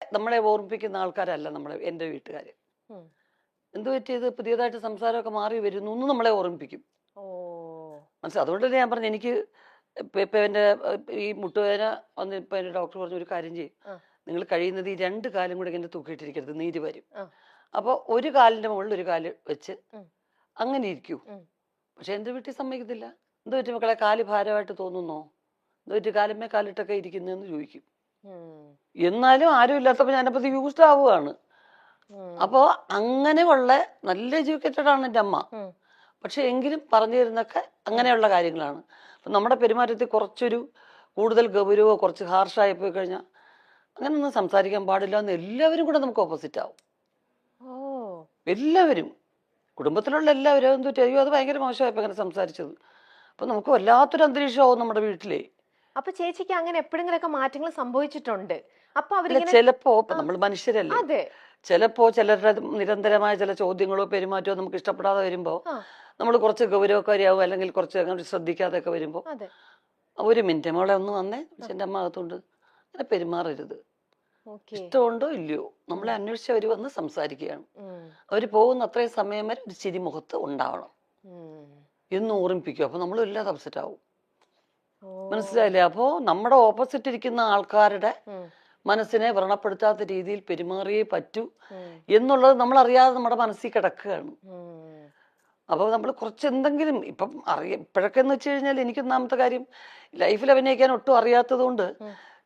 നമ്മളെ ഓർമ്മിപ്പിക്കുന്ന ആൾക്കാരല്ല എൻ്റെ വീട്ടുകാർ. എന്ത് പറ്റിയത്, പുതിയതായിട്ട് സംസാരമൊക്കെ മാറി വരുന്നു എന്ന് നമ്മളെ ഓർമ്മിപ്പിക്കും. മനസ്സിലായി. അതുകൊണ്ട് തന്നെ ഞാൻ പറഞ്ഞു, എനിക്ക് ഇപ്പൊ എൻ്റെ ഈ മുട്ടുവേദന വന്ന് ഇപ്പൊ എൻ്റെ ഡോക്ടർ പറഞ്ഞു, ഒരു കാര്യം ചെയ്യും, നിങ്ങൾ കഴിയുന്നത് ഈ രണ്ട് കാലും കൂടെ ഇങ്ങനെ തൂക്കിയിട്ടിരിക്കരുത്, നീര് വരും. അപ്പോൾ ഒരു കാലിന്റെ മുകളിൽ ഒരു കാല് വെച്ച് അങ്ങനെ ഇരിക്കൂ. പക്ഷെ എൻ്റെ വീട്ടിൽ സമ്മതിക്കത്തില്ല. എന്ത് പറ്റി മക്കളെ, കാല് ഭാരമായിട്ട് തോന്നുന്നോ, എന്ത് പറ്റി കാലുമേ കാലിട്ടൊക്കെ ഇരിക്കുന്നതെന്ന് ചോദിക്കും. എന്നാലും ആരും ഇല്ലാത്തപ്പോൾ ഞാനപ്പോൾ യൂസ്ഡ് ആവുകയാണ്. അപ്പോൾ അങ്ങനെയുള്ള നല്ല എഡ്യൂക്കേറ്റഡ് ആണ് എൻ്റെ അമ്മ. പക്ഷെ എങ്കിലും പറഞ്ഞു തരുന്നൊക്കെ അങ്ങനെയുള്ള കാര്യങ്ങളാണ്. അപ്പം നമ്മുടെ പെരുമാറ്റത്തിൽ കുറച്ചൊരു കൂടുതൽ ഗൗരവമോ കുറച്ച് ഹാർഷായി പോയി കഴിഞ്ഞാൽ അങ്ങനെയൊന്നും സംസാരിക്കാൻ പാടില്ല എന്ന് എല്ലാവരും കൂടെ നമുക്ക് ഓപ്പോസിറ്റ് ആവും. എല്ലാവരും, കുടുംബത്തിലുള്ള എല്ലാവരും എന്തു അയ്യോ അത് ഭയങ്കര മോശമായപ്പോൾ അങ്ങനെ സംസാരിച്ചത്. അപ്പം നമുക്ക് വല്ലാത്തൊരു അന്തരീക്ഷമാവും നമ്മുടെ വീട്ടിലെ. അപ്പൊ ചേച്ചിക്ക് അങ്ങനെ എപ്പോഴെങ്കിലൊക്കെ മാറ്റങ്ങൾ സംഭവിച്ചിട്ടുണ്ട്? അപ്പൊ ചിലപ്പോ നമ്മൾ മനുഷ്യരല്ലേ, ചിലപ്പോ ചിലരുടെ നിരന്തരമായ ചില ചോദ്യങ്ങളോ പെരുമാറ്റമോ നമുക്ക് ഇഷ്ടപ്പെടാതെ വരുമ്പോ നമ്മൾ കുറച്ച് ഗൗരവക്കാരിയാവും, അല്ലെങ്കിൽ കുറച്ച് അങ്ങനെ ശ്രദ്ധിക്കാതെയൊക്കെ വരുമ്പോ ഒരു മിനിറ്റ് മോളെ ഒന്ന് വന്നേ, എൻ്റെ അമ്മ അകത്തോണ്ട് അങ്ങനെ പെരുമാറരുത്. ഇഷ്ടമുണ്ടോ ഇല്ലയോ നമ്മളെ അന്വേഷിച്ച് അവർ വന്ന് സംസാരിക്കുകയാണ്. അവര് പോകുന്ന അത്രയും സമയം വരെ ഒരു ചിരി മുഖത്ത് ഉണ്ടാവണം എന്ന് ഓർമ്മിപ്പിക്കും. അപ്പൊ നമ്മൾ വല്ലാതെ അപ്സെറ്റ് ആവും. മനസ്സിലായില്ലേ? അപ്പോ നമ്മുടെ ഓപ്പോസിറ്റ് ഇരിക്കുന്ന ആൾക്കാരുടെ മനസ്സിനെ വ്രണപ്പെടുത്താത്ത രീതിയിൽ പെരുമാറിയേ പറ്റൂ എന്നുള്ളത് നമ്മൾ അറിയാതെ നമ്മുടെ മനസ്സിൽ കിടക്കുകയാണ്. അപ്പോൾ നമ്മൾ കുറച്ച് എന്തെങ്കിലും ഇപ്പം ഇപ്പോഴൊക്കെ എന്ന് വെച്ച് കഴിഞ്ഞാൽ എനിക്ക് ഒന്നാമത്തെ കാര്യം ലൈഫിൽ അഭിനയിക്കാൻ ഒട്ടും അറിയാത്തത് കൊണ്ട്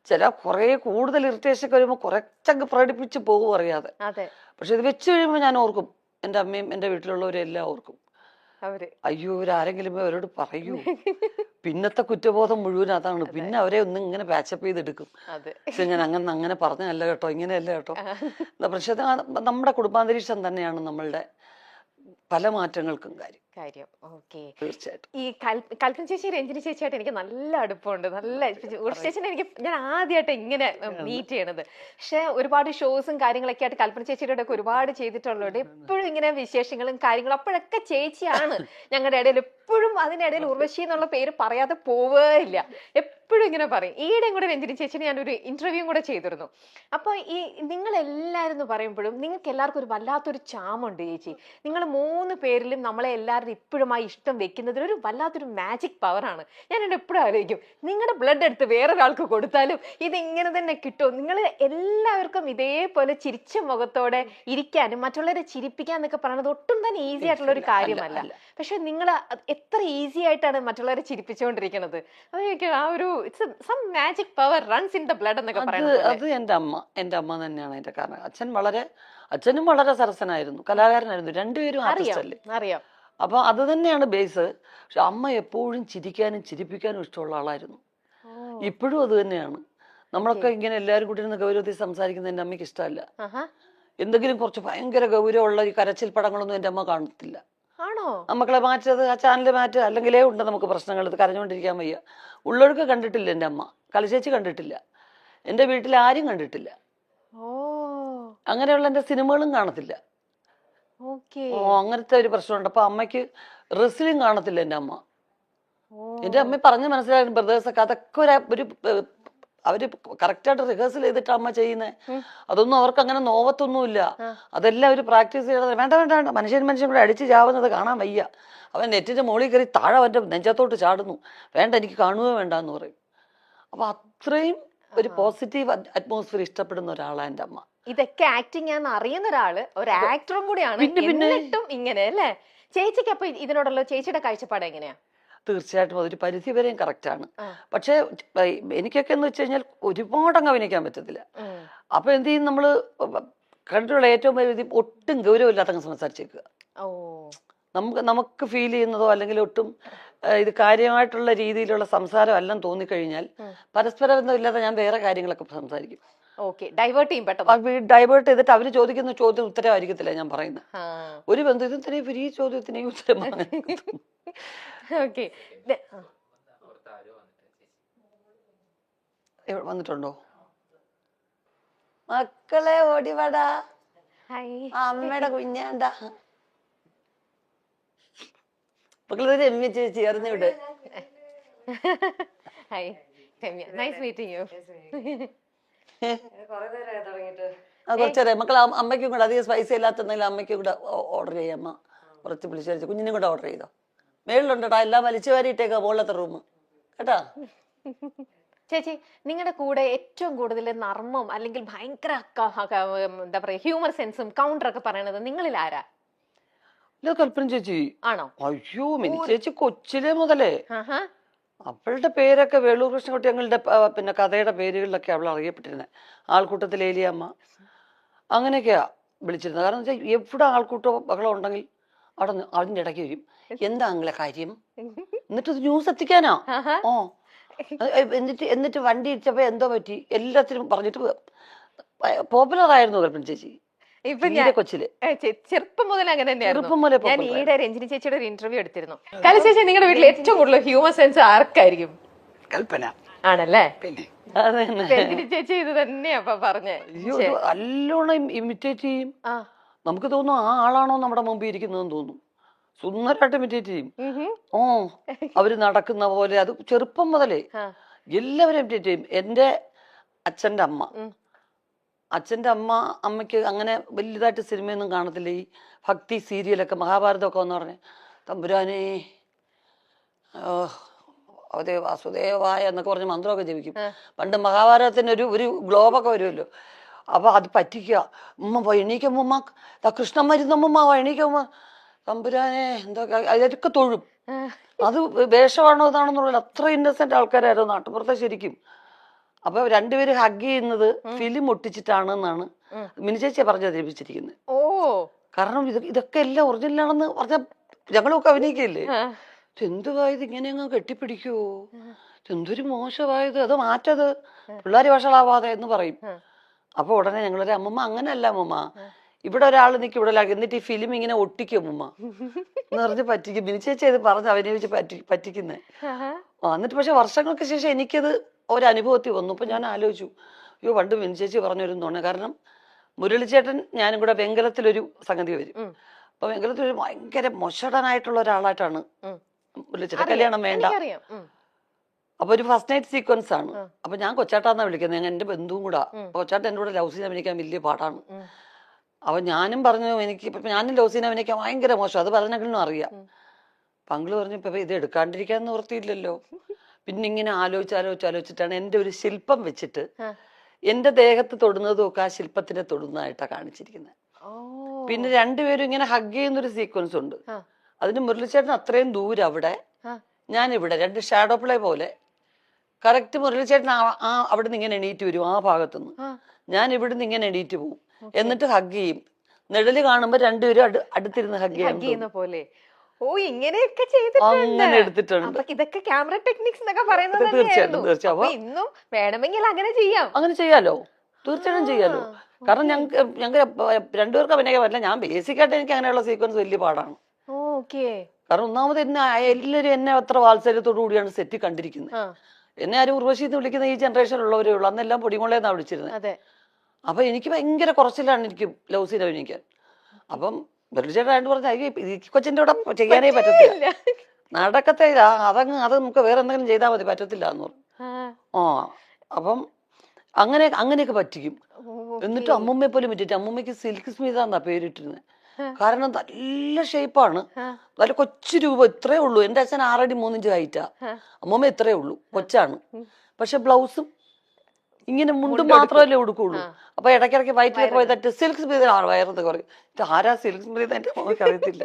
ചില കുറെ കൂടുതൽ ഇറിറ്റേഷൻ ഒക്കെ വരുമ്പോൾ കുറച്ചങ്ങ് പ്രകടിപ്പിച്ച് പോകും അറിയാതെ. പക്ഷെ ഇത് വെച്ച് കഴിയുമ്പോൾ ഞാൻ ഓർക്കും, എൻ്റെ അമ്മയും എൻ്റെ വീട്ടിലുള്ളവരെല്ലാം ഓർക്കും, അയ്യോ ഇവരാരെങ്കിലും അവരോട് പറയൂ. പിന്നത്തെ കുറ്റബോധം മുഴുവൻ അതാണ്. പിന്നെ അവരെ ഒന്നും ഇങ്ങനെ പാച്ചപ്പ് ചെയ്തെടുക്കും. പക്ഷെ ഞാൻ അങ്ങനെ പറഞ്ഞല്ല കേട്ടോ, ഇങ്ങനെയല്ല കേട്ടോ. പക്ഷെ നമ്മുടെ കുടുംബാന്തരീക്ഷം തന്നെയാണ് നമ്മളുടെ പല മാറ്റങ്ങൾക്കും കാര്യം. തീർച്ചയായിട്ടും. ഈ കൽപ്പന ചേച്ചി രഞ്ജിനി ചേച്ചിയായിട്ട് എനിക്ക് നല്ല അടുപ്പമുണ്ട്. നല്ല ചേച്ചിനെ ഞാൻ ആദ്യമായിട്ട് ഇങ്ങനെ മീറ്റ് ചെയ്യണത്. പക്ഷെ ഒരുപാട് ഷോസും കാര്യങ്ങളൊക്കെ ആയിട്ട് കൽപ്പന ചേച്ചിയുടെ ഒക്കെ ഒരുപാട് ചെയ്തിട്ടുള്ളതുകൊണ്ട് എപ്പോഴും ഇങ്ങനെ വിശേഷങ്ങളും കാര്യങ്ങളും അപ്പോഴൊക്കെ ചേച്ചിയാണ് ഞങ്ങളുടെ ഇടയിൽ. എപ്പോഴും അതിനിടയിൽ ഉർവശി എന്നുള്ള പേര് പറയാതെ പോവേയില്ല, എപ്പോഴും ഇങ്ങനെ പറയും. ഈയിടെയും കൂടെ രഞ്ജിനി ചേച്ചിനെ ഞാനൊരു ഇന്റർവ്യൂ കൂടെ ചെയ്തിരുന്നു. അപ്പൊ ഈ നിങ്ങൾ എല്ലാവരും എന്ന് പറയുമ്പോഴും നിങ്ങൾക്ക് എല്ലാവർക്കും ഒരു വല്ലാത്തൊരു ചാമുണ്ട് ചേച്ചി. നിങ്ങൾ 3 പേരിലും നമ്മളെ എല്ലാവരും ഇപ്പോഴുമായി ഇഷ്ടം വെക്കുന്നതിൽ ഒരു വല്ലാത്തൊരു മാജിക് പവറാണ്. ഞാൻ എന്നെ എപ്പോഴും ആലോചിക്കും, നിങ്ങളുടെ ബ്ലഡ് എടുത്ത് വേറൊരാൾക്ക് കൊടുത്താലും ഇത് ഇങ്ങനെ തന്നെ കിട്ടും. നിങ്ങൾ എല്ലാവർക്കും ഇതേപോലെ ചിരിച്ച മുഖത്തോടെ ഇരിക്കാനും മറ്റുള്ളവരെ ചിരിപ്പിക്കാൻ എന്നൊക്കെ പറയുന്നത് ഒട്ടും തന്നെ ഈസി ആയിട്ടുള്ള ഒരു കാര്യമല്ല. പക്ഷെ നിങ്ങൾ എത്ര ഈസി ആയിട്ടാണ് മറ്റുള്ളവരെ ചിരിപ്പിച്ചുകൊണ്ടിരിക്കുന്നത്. ആ ഒരു some magic power runs in the blood എന്നൊക്കെ പറയുന്നത്. അത് എൻ്റെ അമ്മ തന്നെയാണ് അതിന്റെ കാരണം. അച്ഛനും വളരെ സരസനായിരുന്നു, കലാകാരനായിരുന്നു. രണ്ടുപേരും ആർട്ടിസ്റ്റ് അല്ലേ. അറിയാം. അപ്പൊ അത് തന്നെയാണ് ബേസ്. പക്ഷെ അമ്മ എപ്പോഴും ചിരിക്കാനും ചിരിപ്പിക്കാനും ഇഷ്ടമുള്ള ആളായിരുന്നു. ഇപ്പോഴും അത് തന്നെയാണ്. നമ്മളൊക്കെ ഇങ്ങനെ എല്ലാവരും കൂടി ഇരുന്ന് ഗൗരവത്തിൽ സംസാരിക്കുന്നത് എൻ്റെ അമ്മയ്ക്ക് ഇഷ്ടമല്ല. എന്തെങ്കിലും കുറച്ച് ഭയങ്കര ഗൗരവമുള്ള ഈ കരച്ചിൽ പടങ്ങളൊന്നും എൻ്റെ അമ്മ കാണത്തില്ല. മക്കളെ മാറ്റത്, ആ ചാനൽ മാറ്റുക, അല്ലെങ്കിലേ ഉണ്ട് നമുക്ക് പ്രശ്നങ്ങൾ. ഇത് കരഞ്ഞുകൊണ്ടിരിക്കാൻ വയ്യ. ഉള്ളൊഴുക്ക് കണ്ടിട്ടില്ല എൻ്റെ അമ്മ, കലശേച്ചി കണ്ടിട്ടില്ല, എൻ്റെ വീട്ടിൽ ആരും കണ്ടിട്ടില്ല. അങ്ങനെയുള്ള എൻ്റെ സിനിമകളും കാണത്തില്ല. അങ്ങനത്തെ ഒരു പ്രശ്നമുണ്ട്. അപ്പൊ അമ്മയ്ക്ക് റെസ്ലിംഗ് കാണത്തില്ല എൻ്റെ അമ്മ. എൻ്റെ അമ്മ പറഞ്ഞ് മനസ്സിലായിരുന്നു, ബ്രദേഴ്സൊക്കെ അതൊക്കെ ഒരു അവര് കറക്റ്റായിട്ട് റിഹേഴ്സൽ ചെയ്തിട്ട് അമ്മ ചെയ്യുന്നത്. അതൊന്നും അവർക്ക് അങ്ങനെ നോവത്തൊന്നുമില്ല. അതെല്ലാം അവർ പ്രാക്ടീസ് ചെയ്യണത്. വേണ്ട വേണ്ട വേണ്ട, മനുഷ്യൻ കൂടെ അടിച്ച് ചാവുന്നത് കാണാൻ വയ്യ. അവൻ നെറ്റിന്റെ മുകളിൽ കയറി താഴെ അവൻ്റെ നെഞ്ചത്തോട്ട് ചാടുന്നു, വേണ്ട എനിക്ക് കാണുകയോ വേണ്ട എന്ന് പറയും. അപ്പൊ അത്രയും ഒരു പോസിറ്റീവ് അറ്റ്മോസ്ഫിയർ ഇഷ്ടപ്പെടുന്ന ഒരാളാണ് എൻ്റെ അമ്മ. ഇതൊക്കെ ആക്ടിങ് ആണെന്ന് അറിയുന്ന ഒരാള്, ഒരു ആക്ടറും കൂടിയാണ്. എന്നിട്ടും ഇങ്ങനെ അല്ലേ ചേച്ചിക്ക്? അപ്പൊ ഇതിനോടുള്ള ചേച്ചിയുടെ കാഴ്ചപ്പാട് എങ്ങനെയാ? തീർച്ചയായിട്ടും അതൊരു പരിധി വരെയും കറക്റ്റാണ്. പക്ഷെ എനിക്കൊക്കെ എന്ന് വെച്ച് കഴിഞ്ഞാൽ ഒരുപാട് അങ്ങ് അഭിനയിക്കാൻ പറ്റത്തില്ല. അപ്പൊ എന്ത് ചെയ്യും, നമ്മള് കണ്ടിട്ടുള്ള ഏറ്റവും പരിധി ഒട്ടും ഗൗരവമില്ലാത്തങ്ങ് സംസാരിച്ചേക്കുക. നമുക്ക് ഫീൽ ചെയ്യുന്നതോ അല്ലെങ്കിൽ ഒട്ടും ഇത് കാര്യമായിട്ടുള്ള രീതിയിലുള്ള സംസാരം എല്ലാം തോന്നിക്കഴിഞ്ഞാൽ പരസ്പരം ബന്ധമില്ലാതെ ഞാൻ വേറെ കാര്യങ്ങളൊക്കെ സംസാരിക്കും. ഡൈവേർട്ട് ചെയ്തിട്ട് അവര് ചോദിക്കുന്ന ചോദ്യം ഉത്തരവായിരിക്കത്തില്ല ഞാൻ പറയുന്നത്. ഒരു ബന്ധുത്തിനെയും ഈ ചോദ്യത്തിനെയും ഉത്തരം വന്നിട്ടുണ്ടോ? മക്കളെ ഓടിവാടാ, അമ്മയുടെ കുഞ്ഞാണ്ട. മക്കളെ രമ്യ ചേച്ചി അറിഞ്ഞൂടെ? Nice meeting you. അത് കുറച്ചേറെ മക്കൾ അമ്മയ്ക്കും കൂടെ അധികം സ്പൈസി ഇല്ലാത്തെന്തെങ്കിലും അമ്മയ്ക്കും കൂടെ ഓർഡർ ചെയ്യാം. അമ്മ കുറച്ച് വിളിച്ചു കുഞ്ഞിനും കൂടെ ഓർഡർ ചെയ്തോ. മേളിലുണ്ടോടാ എല്ലാം വലിച്ചു വാരിയിട്ടേക്കാ മുകളിലത്തെ റൂം കേട്ടാ. ചേച്ചി, നിങ്ങളുടെ കൂടെ ഏറ്റവും കൂടുതൽ നർമ്മം അല്ലെങ്കിൽ ഭയങ്കര എന്താ പറയാ ഹ്യൂമർ സെൻസും കൗണ്ടറൊക്കെ പറയണത് നിങ്ങളിൽ ആരാ? കൽപ്പന ചേച്ചി ആണോ? അയ്യോ മിനി ചേച്ചി കൊച്ചിലെ മുതലേ അവളുടെ പേരൊക്കെ വേളൂർ കൃഷ്ണൻകുട്ടി ഞങ്ങളുടെ പിന്നെ കഥയുടെ പേരുകളിലൊക്കെ അവൾ അറിയപ്പെട്ടിരുന്നത്. ആൾക്കൂട്ടത്തിൽ ഏലിയമ്മ അങ്ങനെയൊക്കെയാ വിളിച്ചിരുന്നത്. കാരണം വെച്ചാൽ എവിടെ ആൾക്കൂട്ടോ ബഹളം ഉണ്ടെങ്കിൽ അവിടെ അതിൻ്റെ ഇടയ്ക്ക് വരും. എന്താ നിങ്ങളെ കാര്യം, എന്നിട്ട് ന്യൂസ് എത്തിക്കാനാ. ഓ എന്നിട്ട് വണ്ടി ഇടിച്ചപ്പോ എന്തോ പറ്റി എല്ലാത്തിനും പറഞ്ഞിട്ട് പോപ്പുലർ ആയിരുന്നു കൽപ്പന ചേച്ചി. ഇപ്പൊ കൊച്ചില് ചെറുപ്പം മുതൽ അങ്ങനെ തന്നെയായിരുന്നു. ഞാൻ ഈയിടെ രഞ്ജിനി ചേച്ചിയുടെ ഒരു ഇന്റർവ്യൂ എടുത്തിരുന്നു. കല ചേച്ചി, നിങ്ങളുടെ വീട്ടിൽ ഏറ്റവും കൂടുതൽ ഹ്യൂമർ സെൻസ് ആർക്കായിരിക്കും? കൽപ്പന ആണല്ലേ? പിന്നെ രഞ്ജിനി ചേച്ചി ഇത് തന്നെയാ പറഞ്ഞേ. നല്ലോണം ഇമിറ്റേറ്റ് ചെയ്യും. നമുക്ക് തോന്നും ആ ആളാണോ നമ്മുടെ മുമ്പിൽ ഇരിക്കുന്നതെന്ന് തോന്നും. സുന്ദരമായിട്ട് ഇമിറ്റേറ്റ് ചെയ്യും. ഓ അവര് നടക്കുന്ന പോലെ അത് ചെറുപ്പം മുതലേ എല്ലാവരും ഇമിറ്റേറ്റ് ചെയ്യും. എന്റെ അച്ഛന്റെ അമ്മ അമ്മയ്ക്ക് അങ്ങനെ വലുതായിട്ട് സിനിമയൊന്നും കാണത്തില്ല. ഈ ഭക്തി സീരിയലൊക്കെ മഹാഭാരതമൊക്കെ എന്ന് പറഞ്ഞ് തമ്പുരാനേ അതേ വാസുദേവായ എന്നൊക്കെ പറഞ്ഞ് മന്ത്രമൊക്കെ ജപിക്കും. പണ്ട് മഹാഭാരതത്തിന് ഒരു ഗ്ലോബൊക്കെ വരുമല്ലോ. അപ്പൊ അത് പറ്റിക്കുക. ഉമ്മ എണീക്കുമ്മ കൃഷ്ണൻ മരുന്നമ്മ എണീക്കുമ്മ തമ്പുരാനെ എന്തൊക്കെ അതൊക്കെ തൊഴും. അത് വേഷമാണോ ഇതാണെന്നുള്ള അത്ര ഇന്നസെന്റ് ആൾക്കാരായിരുന്നു നാട്ടുപുറത്തെ ശരിക്കും. അപ്പൊ രണ്ടുപേര് ഹഗ് ചെയ്യുന്നത് ഫിലിം ഒട്ടിച്ചിട്ടാണെന്നാണ് മിനി ചേച്ചിയെ പറഞ്ഞു ധരിപ്പിച്ചിരിക്കുന്നത്. കാരണം ഇതൊക്കെ എല്ലാം ഒറിജിനലാണെന്ന് പറഞ്ഞ ഞങ്ങളൊക്കെ അഭിനയിക്കല്ലേ. എന്തുവായത് ഇങ്ങനെ അങ്ങ് കെട്ടിപ്പിടിക്കുവോ, എന്തൊരു മോശമായത്, അത് മാറ്റത് പിള്ളേര് വഷളാവാതെ എന്ന് പറയും. അപ്പൊ ഉടനെ ഞങ്ങളൊരു അമ്മമ്മ അങ്ങനെയല്ല അമ്മമ്മ, ഇവിടെ ഒരാൾ നിൽക്കും ഇവിടെ എന്നിട്ട് ഈ ഫിലിം ഇങ്ങനെ ഒട്ടിക്കും അമ്മമ്മ എന്ന് പറഞ്ഞ് പറ്റിക്കും. മിനി ചേച്ചി ഇത് പറഞ്ഞ് അഭിനയിച്ച് പറ്റിക്കുന്നേ. എന്നിട്ട് പക്ഷെ വർഷങ്ങൾക്ക് ശേഷം എനിക്കത് ഒരനുഭവത്തിൽ വന്നു. അപ്പൊ ഞാൻ ആലോചിച്ചു, അയ്യോ പണ്ട് മിനി ചേച്ചി പറഞ്ഞൊരു തോന്നുന്നു. കാരണം മുരളിച്ചേട്ടൻ ഞാനും കൂടെ വെങ്കലത്തിലൊരു സംഗതി വരും. അപ്പൊ വെങ്കലത്തിലൊരു ഭയങ്കര മൊശടനായിട്ടുള്ള ഒരാളായിട്ടാണ് മുരളിച്ചേട്ടൻ. കല്യാണം വേണ്ട. അപ്പൊ ഒരു ഫസ്റ്റ് നൈറ്റ് സീക്വൻസ് ആണ്. അപ്പൊ ഞാൻ കൊച്ചാട്ടാന്നാ വിളിക്കുന്നത്, എന്റെ ബന്ധുവും കൂടാ. കൊച്ചാട്ടൻ എന്റെ കൂടെ ലവ് സീൻ അഭിനയിക്കാൻ വലിയ പാടാണ്. അപ്പൊ ഞാനും പറഞ്ഞു ഞാനും ലവ് സീൻ അഭിനയിക്കാൻ ഭയങ്കര മോശം, അത് പറഞ്ഞെങ്കിലും അറിയാം. പങ്കിള് പറഞ്ഞു ഇപ്പൊ ഇത് എടുക്കാണ്ടിരിക്കാൻ നിവൃത്തിയില്ലല്ലോ. പിന്നെ ഇങ്ങനെ ആലോചിച്ചിട്ടാണ് എന്റെ ഒരു ശില്പം വെച്ചിട്ട് എന്റെ ദേഹത്ത് തൊടുന്നതും ഒക്കെ ആ ശില്പത്തിനെ തൊടുന്നതായിട്ടാ കാണിച്ചിരിക്കുന്നത്. പിന്നെ രണ്ടുപേരും ഇങ്ങനെ ഹഗ് ചെയ്യുന്നൊരു സീക്വൻസ് ഉണ്ട്. അതിന് മുരളിച്ചേട്ടൻ അത്രയും ദൂരം അവിടെ, ഞാൻ ഇവിടെ, രണ്ട് ഷാഡോ പ്ലേ പോലെ. കറക്റ്റ് മുരളിച്ചേട്ടൻ അവിടെ നിന്ന് ഇങ്ങനെ എണീറ്റ് വരും ആ ഭാഗത്തുനിന്ന്, ഞാൻ ഇവിടുന്ന് ഇങ്ങനെ എണീറ്റ് പോവും. എന്നിട്ട് ഹഗ് ചെയ്യും. നിഴല് കാണുമ്പോ രണ്ടുപേരും അടുത്തിരുന്ന് ഹഗ് ചെയ്യുന്ന പോലെ. ഇങ്ങനെയൊക്കെ അങ്ങനെ എടുത്തിട്ടുണ്ട്. ഇതൊക്കെ ക്യാമറ ടെക്നിക്സ് എന്നൊക്കെ പറയുന്നത്. തീർച്ചയായിട്ടും ഇന്നും വേണമെങ്കിൽ അങ്ങനെ ചെയ്യാം. അങ്ങനെ ചെയ്യാലോ, തീർച്ചയായിട്ടും ചെയ്യാലോ. കാരണം ഞങ്ങൾക്ക് രണ്ടുപേർക്ക് അഭിനയിക്കാൻ പറ്റില്ല. ഞാൻ ബേസിക്കായിട്ട് എനിക്ക് അങ്ങനെയുള്ള സീക്വൻസ് വലിയ പാടാണ്. കാരണം ഒന്നാമത് എല്ലാവരും എന്നെ അത്ര വാത്സല്യത്തോടു കൂടിയാണ് സെറ്റിൽ കണ്ടിരിക്കുന്നത്. എന്നെ ആരും ഉർവശി എന്ന് വിളിക്കുന്ന ഈ ജനറേഷനിലുള്ളവരേ ഉള്ളൂ. അന്നെല്ലാം പൊടിമോളേന്നാ വിളിച്ചിരുന്നത്. അപ്പൊ എനിക്ക് ഭയങ്കര കുറച്ചിലാണ് എനിക്ക് ലവ് സീൻ അഭിനയിക്കാൻ. അപ്പം ബെർലിച്ചേട്ടായിട്ട് പറഞ്ഞ ഈ കൊച്ചിന്റെ കൂടെ ചെയ്യാനേ പറ്റത്തില്ല, നടക്കത്തെ അത് നമുക്ക് വേറെ എന്തെങ്കിലും ചെയ്താൽ മതി, പറ്റത്തില്ല എന്ന് പറഞ്ഞു. അപ്പം അങ്ങനെയൊക്കെ പറ്റിക്കും. എന്നിട്ട് അമ്മൂമ്മയെ പോലും പറ്റിട്ട് അമ്മൂമ്മയ്ക്ക് സിൽക്ക് സ്മിത എന്നാ പേരിട്ടിരുന്നത്. കാരണം നല്ല ഷേപ്പാണ്, നല്ല കൊച്ചു രൂപം, ഇത്രേ ഉള്ളൂ. എന്റെ അച്ഛൻ 6 അടി 3 ഇഞ്ച് ഹൈറ്റാ, അമ്മൂമ്മ ഇത്രേ ഉള്ളൂ, കൊച്ചാണ്. പക്ഷെ ബ്ലൗസും ഇങ്ങനെ മുണ്ടും മാത്രമല്ലേ ഉടുക്കുള്ളൂ. അപ്പൊ ഇടയ്ക്കിടയ്ക്ക് വയറ്റിലൊക്കെ പോയി തട്ട് സിൽക്ക് സ്മിത വയറെന്ന് പറയും. ഇത് ആരാ സിൽക്ക് സ്മിത എന്റെ മോൾക്ക് അറിയത്തില്ല.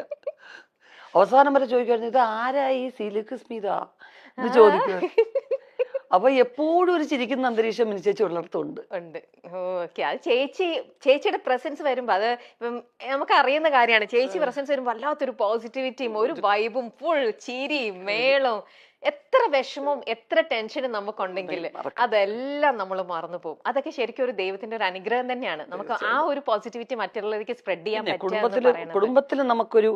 അവസാനം വരെ ചോദിക്കുമായിരുന്നു, ഇത് ആരാ ഈ സിൽക്ക് സ്മിത എന്ന് ചോദിക്കുക. അപ്പൊ എപ്പോഴും ഒരു ചിരിക്കുന്ന അന്തരീക്ഷം മിനി ചേച്ചി ഉള്ളിടത്തുണ്ട്. അത് ചേച്ചിയുടെ പ്രസൻസ് വരുമ്പോ, അത് നമുക്ക് അറിയുന്ന കാര്യമാണ്. ചേച്ചി പ്രസൻസ് വരുമ്പോ വല്ലാത്തൊരു പോസിറ്റിവിറ്റിയും ഒരു വൈബും ഫുൾ ചിരിയും മേളവും. എത്ര വിഷമവും എത്ര ടെൻഷനും നമുക്കുണ്ടെങ്കിൽ അതെല്ലാം നമ്മൾ മറന്നു പോകും. അതൊക്കെ ശരിക്കും ഒരു ദൈവത്തിന്റെ ഒരു അനുഗ്രഹം തന്നെയാണ്. നമുക്ക് ആ ഒരു പോസിറ്റിവിറ്റി മറ്റുള്ളവർക്ക് സ്പ്രെഡ് ചെയ്യാൻ പറ്റും. കുടുംബത്തിൽ നമുക്കൊരു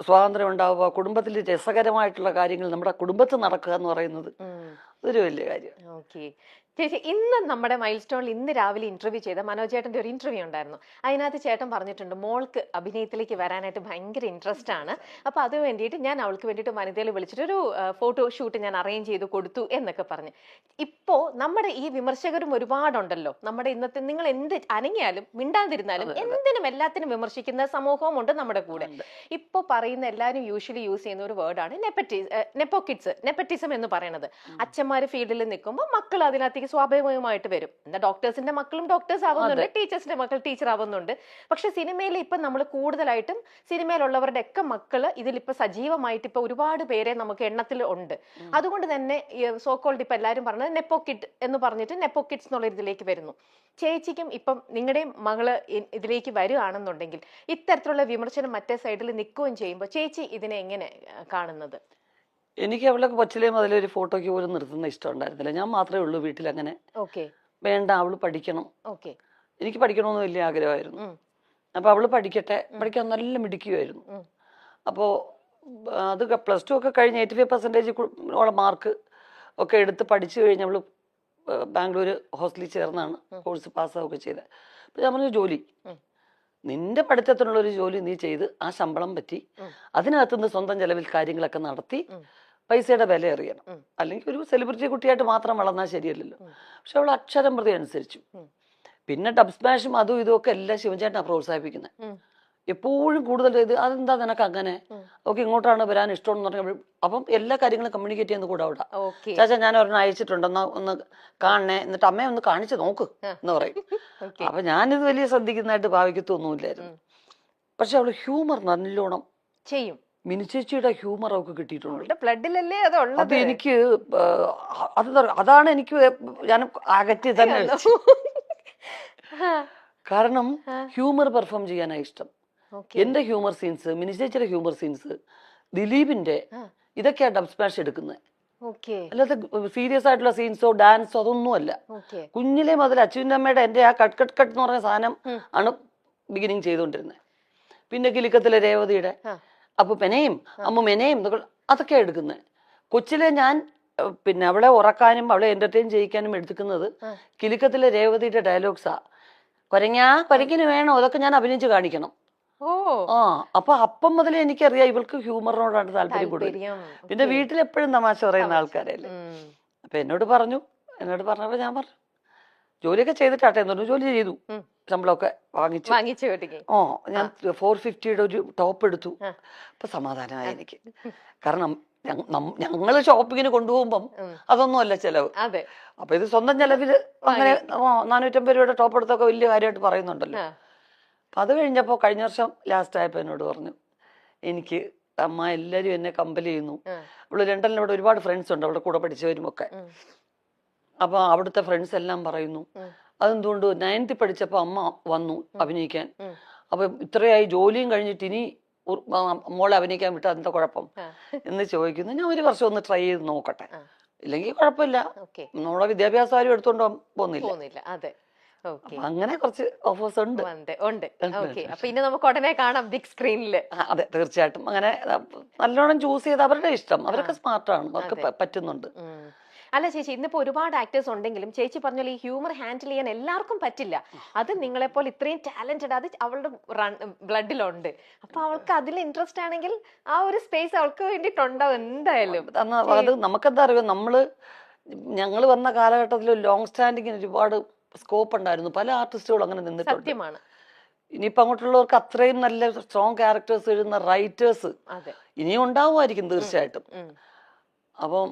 സ്വാതന്ത്ര്യം ഉണ്ടാവുക, കുടുംബത്തിൽ രസകരമായിട്ടുള്ള കാര്യങ്ങൾ നമ്മുടെ കുടുംബത്തിൽ നടക്കുക എന്ന് പറയുന്നത് ഒരു വലിയ കാര്യം. ചേച്ചി ഇന്ന് നമ്മുടെ മൈൽ സ്റ്റോണിൽ ഇന്ന് രാവിലെ ഇന്റർവ്യൂ ചെയ്ത മനോജ് ചേട്ടന്റെ ഒരു ഇന്റർവ്യൂ ഉണ്ടായിരുന്നു. അതിനകത്ത് ചേട്ടൻ പറഞ്ഞിട്ടുണ്ട് മോൾക്ക് അഭിനയത്തിലേക്ക് വരാനായിട്ട് ഭയങ്കര ഇൻട്രസ്റ്റ് ആണ്. അപ്പൊ അത് വേണ്ടിയിട്ട് ഞാൻ അവൾക്ക് വേണ്ടിയിട്ട് വനിതയിൽ വിളിച്ചിട്ട് ഒരു ഫോട്ടോ ഷൂട്ട് ഞാൻ അറേഞ്ച് ചെയ്ത് കൊടുത്തു എന്നൊക്കെ പറഞ്ഞു. ഇപ്പോ നമ്മുടെ ഈ വിമർശകരും ഒരുപാടുണ്ടല്ലോ. നമ്മുടെ ഇന്നത്തെ നിങ്ങൾ എന്ത് അനങ്ങിയാലും മിണ്ടാതിരുന്നാലും എന്തിനും എല്ലാത്തിനും വിമർശിക്കുന്ന സമൂഹവും ഉണ്ട് നമ്മുടെ കൂടെ. ഇപ്പൊ പറയുന്ന എല്ലാവരും യൂഷ്വലി യൂസ് ചെയ്യുന്ന ഒരു വേർഡാണ് നെപ്പറ്റിസം എന്ന് പറയുന്നത്. അച്ഛന്മാര് ഫീൽഡിൽ നിൽക്കുമ്പോൾ മക്കൾ അതിനകത്തേക്ക് സ്വാഭാവികമായിട്ട് വരും. എന്താ ഡോക്ടേഴ്സിന്റെ മക്കളും ഡോക്ടേഴ്സ് ആവുന്നുണ്ട്, ടീച്ചേഴ്സിന്റെ മക്കൾ ടീച്ചർ ആവുന്നുണ്ട്. പക്ഷെ സിനിമയിൽ ഇപ്പൊ നമ്മൾ കൂടുതലായിട്ടും സിനിമയിലുള്ളവരുടെ ഒക്കെ മക്കള് ഇതിലിപ്പോ സജീവമായിട്ട് ഇപ്പൊ ഒരുപാട് പേരെ നമുക്ക് എണ്ണത്തിൽ ഉണ്ട്. അതുകൊണ്ട് തന്നെ സോക്കോൾഡ് ഇപ്പൊ എല്ലാവരും പറഞ്ഞത് നെപ്പോ കിഡ് എന്ന് പറഞ്ഞിട്ട് നെപ്പോ കിഡ്സ് എന്നുള്ള ഇതിലേക്ക് വരുന്നു. ചേച്ചിക്കും ഇപ്പം നിങ്ങളുടെയും മകള് ഇതിലേക്ക് വരികയാണെന്നുണ്ടെങ്കിൽ ഇത്തരത്തിലുള്ള വിമർശനം മറ്റേ സൈഡിൽ നിൽക്കുകയും ചെയ്യുമ്പോൾ ചേച്ചി ഇതിനെ എങ്ങനെ കാണുന്നത്? എനിക്ക് അവളെ കൊച്ചിലെ മുതലൊരു ഫോട്ടോയ്ക്ക് പോലും നിർത്തുന്ന ഇഷ്ടം ഉണ്ടായിരുന്നില്ല. ഞാൻ മാത്രമേ ഉള്ളൂ വീട്ടിൽ അങ്ങനെ. വേണ്ട, അവള് പഠിക്കണം, എനിക്ക് പഠിക്കണമെന്ന് വലിയ ആഗ്രഹമായിരുന്നു. അപ്പൊ അവള് പഠിക്കാൻ നല്ല മിടുക്കിയായിരുന്നു. അപ്പോ അത് +2 ഒക്കെ കഴിഞ്ഞ് 85% ഉള്ള മാർക്ക് ഒക്കെ എടുത്ത് പഠിച്ചു കഴിഞ്ഞ് അവള് ബാംഗ്ലൂർ ഹോസ്റ്റലിൽ ചേർന്നാണ് കോഴ്സ് പാസ്സാവുകയൊക്കെ ചെയ്തത്. അപ്പൊ ഞാൻ പറഞ്ഞു, ജോലി നിന്റെ പഠിത്തത്തിനുള്ള ഒരു ജോലി നീ ചെയ്ത് ആ ശമ്പളം പറ്റി അതിനകത്തുനിന്ന് സ്വന്തം ചെലവിൽ കാര്യങ്ങളൊക്കെ നടത്തി പൈസയുടെ വില അറിയണം. അല്ലെങ്കിൽ ഒരു സെലിബ്രിറ്റി കുട്ടിയായിട്ട് മാത്രം വളർന്നാൽ ശരിയല്ലല്ലോ. പക്ഷെ അവൾ അക്ഷരം പ്രതി അനുസരിച്ചു. പിന്നെ ഡബ് സ്മാഷും അതും ഇതും ഒക്കെ എല്ലാം ശിവൻചേട്ടനാണ് പ്രോത്സാഹിപ്പിക്കുന്നത്. എപ്പോഴും കൂടുതൽ ഇത് അതെന്താ നിനക്ക് അങ്ങനെ, ഓക്കെ ഇങ്ങോട്ടാണ് വരാൻ ഇഷ്ടം എന്ന് പറഞ്ഞാൽ അപ്പം എല്ലാ കാര്യങ്ങളും കമ്മ്യൂണിക്കേറ്റ് ചെയ്യുന്ന കൂടെ അവിടെ. ചാച്ചാ ഞാൻ ഒരെണ്ണം അയച്ചിട്ടുണ്ട്, എന്നാ ഒന്ന് കാണണേ, എന്നിട്ട് അമ്മയെ ഒന്ന് കാണിച്ചു നോക്ക് എന്ന് പറയും. അപ്പൊ ഞാനിത് വലിയ ശ്രദ്ധിക്കുന്നതായിട്ട് ഭാവിക്കത്തൊന്നുമില്ലായിരുന്നു. പക്ഷെ അവള് ഹ്യൂമർ നല്ലോണം ചെയ്യും. മിനിച്ചേച്ചിയുടെ ഹ്യൂമർ അവൾക്ക് കിട്ടിയിട്ടുണ്ട്. അത് എനിക്ക് അതാണ് എനിക്ക് ഞാൻ അകറ്റി തന്നെ കാരണം ഹ്യൂമർ പെർഫോം ചെയ്യാനാണ് ഇഷ്ടം. എന്റെ ഹ്യൂമർ സീൻസ്, മിനിച്ചേച്ചിയുടെ ഹ്യൂമർ സീൻസ്, ദിലീപിന്റെ ഇതൊക്കെയാ ഡബ് സ്മാഷ് എടുക്കുന്നത്. അല്ലാതെ സീരിയസ് ആയിട്ടുള്ള സീൻസോ ഡാൻസോ അതൊന്നും അല്ല. കുഞ്ഞിലെ മുതൽ അച്ഛൻ്റെ അമ്മയുടെ എന്റെ ആ കട്ട് കട്ട് കട്ട് എന്ന് പറഞ്ഞ സാധനം ആണ് ബിഗിനിങ് ചെയ്തുകൊണ്ടിരുന്നത്. പിന്നെ കിലുക്കത്തിലെ രേവതിയുടെ അപ്പുപ്പനെയും അമ്മുമെനെയും അതൊക്കെ എടുക്കുന്നത്. കൊച്ചിലെ ഞാൻ പിന്നെ അവളെ ഉറക്കാനും അവളെ എന്റർടൈൻ ചെയ്യിക്കാനും എടുക്കുന്നത് കിലുക്കത്തിലെ രേവതിയുടെ ഡയലോഗ്സാ. കൊരങ്ങിന് വേണോ, അതൊക്കെ ഞാൻ അഭിനയിച്ച് കാണിക്കണം. അപ്പൊ അപ്പം മുതലേ എനിക്കറിയാം ഇവൾക്ക് ഹ്യൂമറിനോടാണ് താല്പര്യം കൂടുതൽ. പിന്നെ വീട്ടിലെപ്പോഴും തമാശ പറയുന്ന ആൾക്കാരല്ലേ. അപ്പൊ എന്നോട് പറഞ്ഞപ്പോ ഞാൻ പറഞ്ഞു ജോലിയൊക്കെ ചെയ്തിട്ടാട്ടെ എന്ന് പറഞ്ഞു. ജോലി ചെയ്തു, ശമ്പളമൊക്കെ വാങ്ങിച്ചു. ഞാൻ 450യുടെ ഒരു ടോപ്പ് എടുത്തു. അപ്പൊ സമാധാനമായി എനിക്ക്. കാരണം ഞങ്ങള് ഷോപ്പിങ്ങിന് കൊണ്ടുപോകുമ്പം അതൊന്നും അല്ല ചെലവ്. അപ്പൊ ഇത് സ്വന്തം ചെലവില് അങ്ങനെ 450 രൂപയുടെ ടോപ്പ് എടുത്തൊക്കെ വലിയ കാര്യമായിട്ട് പറയുന്നുണ്ടല്ലോ. അപ്പൊ അത് കഴിഞ്ഞപ്പോ കഴിഞ്ഞ വർഷം ലാസ്റ്റ് ആയപ്പോ എന്നോട് പറഞ്ഞു, എനിക്ക് അമ്മ എല്ലാരും എന്നെ കമ്പൽ ചെയ്യുന്നു. അവള് ലണ്ടനിൽ അവിടെ ഒരുപാട് ഫ്രണ്ട്സ് ഉണ്ട്, അവിടെ കൂടെ പഠിച്ചവരും ഒക്കെ. അപ്പൊ അവിടുത്തെ ഫ്രണ്ട്സ് എല്ലാം പറയുന്നു അതെന്തുകൊണ്ട് 9th പഠിച്ചപ്പോ അമ്മ വന്നു അഭിനയിക്കാൻ. അപ്പൊ ഇത്രയായി ജോലിയും കഴിഞ്ഞിട്ട് ഇനി മോളെ അഭിനയിക്കാൻ വിട്ടാൽ എന്താ കുഴപ്പം എന്ന് ചോദിക്കുന്നു. ഞാൻ ഒരു വർഷം ഒന്ന് ട്രൈ ചെയ്ത് നോക്കട്ടെ, ഇല്ലെങ്കിൽ കുഴപ്പമില്ല, നമ്മളെ വിദ്യാഭ്യാസം ആരും എടുത്തോണ്ട് പോകുന്നില്ല. അങ്ങനെ കുറച്ച് ഓഫേഴ്സ് ഉണ്ട്. അപ്പൊ ഇനി നമുക്ക് ഉടനെ കാണാം ബിഗ് സ്ക്രീനില്. അതെ, തീർച്ചയായിട്ടും. അങ്ങനെ നല്ലോണം ചൂസ് ചെയ്ത് അവരുടെ ഇഷ്ടം, അവരൊക്കെ സ്മാർട്ടാണ്, അവർക്ക് പറ്റുന്നുണ്ട്. അല്ല ചേച്ചി, ഇന്നിപ്പോ ഒരുപാട് ആക്ടേഴ്സ് ഉണ്ടെങ്കിലും ചേച്ചി പറഞ്ഞ ഈ ഹ്യൂമർ ഹാൻഡിൽ ചെയ്യാൻ എല്ലാവർക്കും പറ്റില്ല. അത് നിങ്ങളെപ്പോലെ ഇത്രയും ടാലന്റഡ് അത് അവളുടെ ബ്ലഡിലുണ്ട്. അപ്പൊ അവൾക്ക് അതിൽ ഇൻട്രസ്റ്റ് ആണെങ്കിൽ ആ ഒരു സ്പേസ് അവൾക്ക് വേണ്ടിയിട്ടുണ്ടാവും എന്തായാലും. അത് നമുക്കെന്താ അറിയോ, ഞങ്ങൾ വന്ന കാലഘട്ടത്തിൽ ലോങ് സ്റ്റാൻഡിങ്ങിന് ഒരുപാട് സ്കോപ്പ് ഉണ്ടായിരുന്നു. പല ആർട്ടിസ്റ്റുകളും അങ്ങനെ നിന്നിട്ടുണ്ട്. സത്യമാണ്. ഇനിയിപ്പോ അങ്ങോട്ടുള്ളവർക്ക് അത്രയും നല്ല സ്ട്രോങ് ക്യാരക്ടേഴ്സ് എഴുതുന്ന റൈറ്റേഴ്സ് ഇനിയും ഉണ്ടാവുമായിരിക്കും തീർച്ചയായിട്ടും. അപ്പം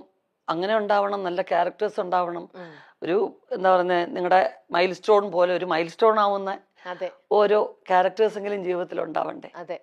അങ്ങനെ ഉണ്ടാവണം, നല്ല ക്യാരക്ടേഴ്സ് ഉണ്ടാവണം. ഒരു എന്താ പറയുന്നത്, നിങ്ങളുടെ മൈൽ സ്റ്റോൺ പോലെ ഒരു മൈൽ സ്റ്റോൺ ആവുന്ന ഓരോ ക്യാരക്ടേഴ്സ് എങ്കിലും ജീവിതത്തിൽ ഉണ്ടാവണ്ടേ.